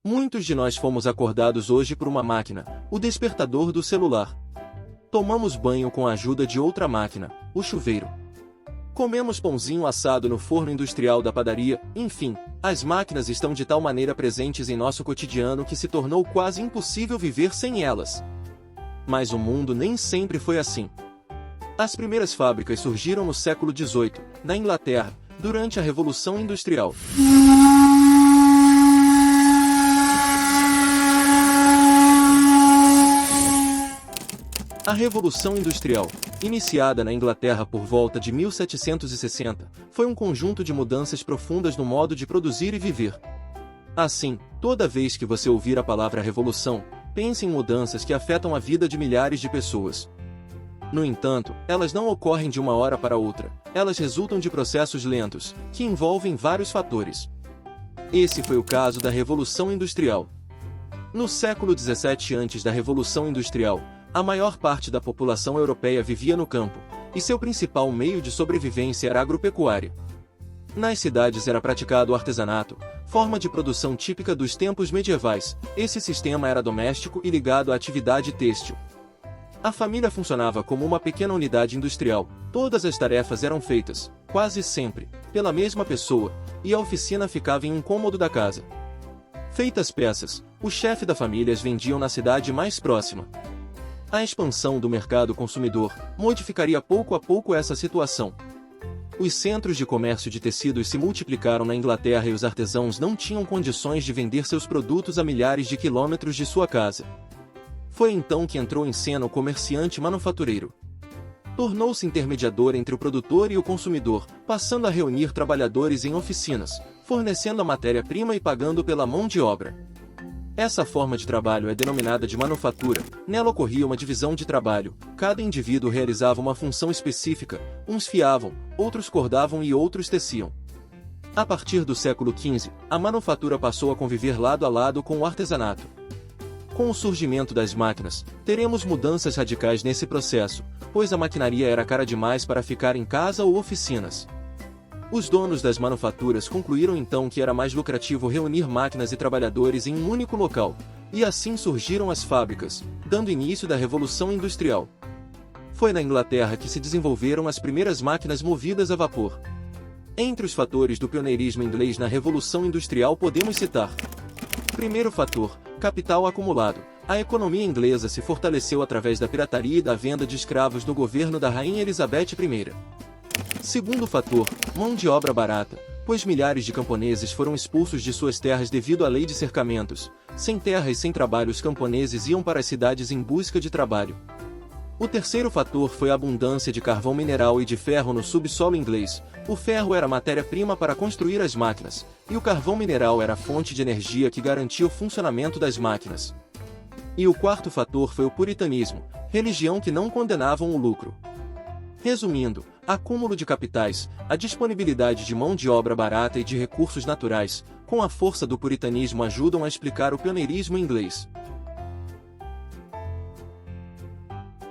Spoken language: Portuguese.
Muitos de nós fomos acordados hoje por uma máquina, o despertador do celular. Tomamos banho com a ajuda de outra máquina, o chuveiro. Comemos pãozinho assado no forno industrial da padaria, enfim, as máquinas estão de tal maneira presentes em nosso cotidiano que se tornou quase impossível viver sem elas. Mas o mundo nem sempre foi assim. As primeiras fábricas surgiram no século XVIII, na Inglaterra, durante a Revolução Industrial. A Revolução Industrial, iniciada na Inglaterra por volta de 1760, foi um conjunto de mudanças profundas no modo de produzir e viver. Assim, toda vez que você ouvir a palavra revolução, pense em mudanças que afetam a vida de milhares de pessoas. No entanto, elas não ocorrem de uma hora para outra, elas resultam de processos lentos, que envolvem vários fatores. Esse foi o caso da Revolução Industrial. No século XVII, antes da Revolução Industrial, a maior parte da população europeia vivia no campo, e seu principal meio de sobrevivência era a agropecuária. Nas cidades era praticado o artesanato, forma de produção típica dos tempos medievais. Esse sistema era doméstico e ligado à atividade têxtil. A família funcionava como uma pequena unidade industrial, todas as tarefas eram feitas, quase sempre, pela mesma pessoa, e a oficina ficava em um cômodo da casa. Feitas peças, o chefe da família as vendiam na cidade mais próxima. A expansão do mercado consumidor modificaria pouco a pouco essa situação. Os centros de comércio de tecidos se multiplicaram na Inglaterra e os artesãos não tinham condições de vender seus produtos a milhares de quilômetros de sua casa. Foi então que entrou em cena o comerciante manufatureiro. Tornou-se intermediador entre o produtor e o consumidor, passando a reunir trabalhadores em oficinas, fornecendo a matéria-prima e pagando pela mão de obra. Essa forma de trabalho é denominada de manufatura. Nela ocorria uma divisão de trabalho, cada indivíduo realizava uma função específica, uns fiavam, outros cordavam e outros teciam. A partir do século XV, a manufatura passou a conviver lado a lado com o artesanato. Com o surgimento das máquinas, teremos mudanças radicais nesse processo, pois a maquinaria era cara demais para ficar em casa ou oficinas. Os donos das manufaturas concluíram então que era mais lucrativo reunir máquinas e trabalhadores em um único local, e assim surgiram as fábricas, dando início da Revolução Industrial. Foi na Inglaterra que se desenvolveram as primeiras máquinas movidas a vapor. Entre os fatores do pioneirismo inglês na Revolução Industrial podemos citar: primeiro fator, capital acumulado. A economia inglesa se fortaleceu através da pirataria e da venda de escravos no governo da Rainha Elizabeth I. Segundo fator, mão de obra barata, pois milhares de camponeses foram expulsos de suas terras devido à lei de cercamentos. Sem terra e sem trabalho, os camponeses iam para as cidades em busca de trabalho. O terceiro fator foi a abundância de carvão mineral e de ferro no subsolo inglês. O ferro era a matéria-prima para construir as máquinas, e o carvão mineral era a fonte de energia que garantia o funcionamento das máquinas. E o quarto fator foi o puritanismo, religião que não condenavam o lucro. Resumindo, acúmulo de capitais, a disponibilidade de mão de obra barata e de recursos naturais, com a força do puritanismo ajudam a explicar o pioneirismo inglês.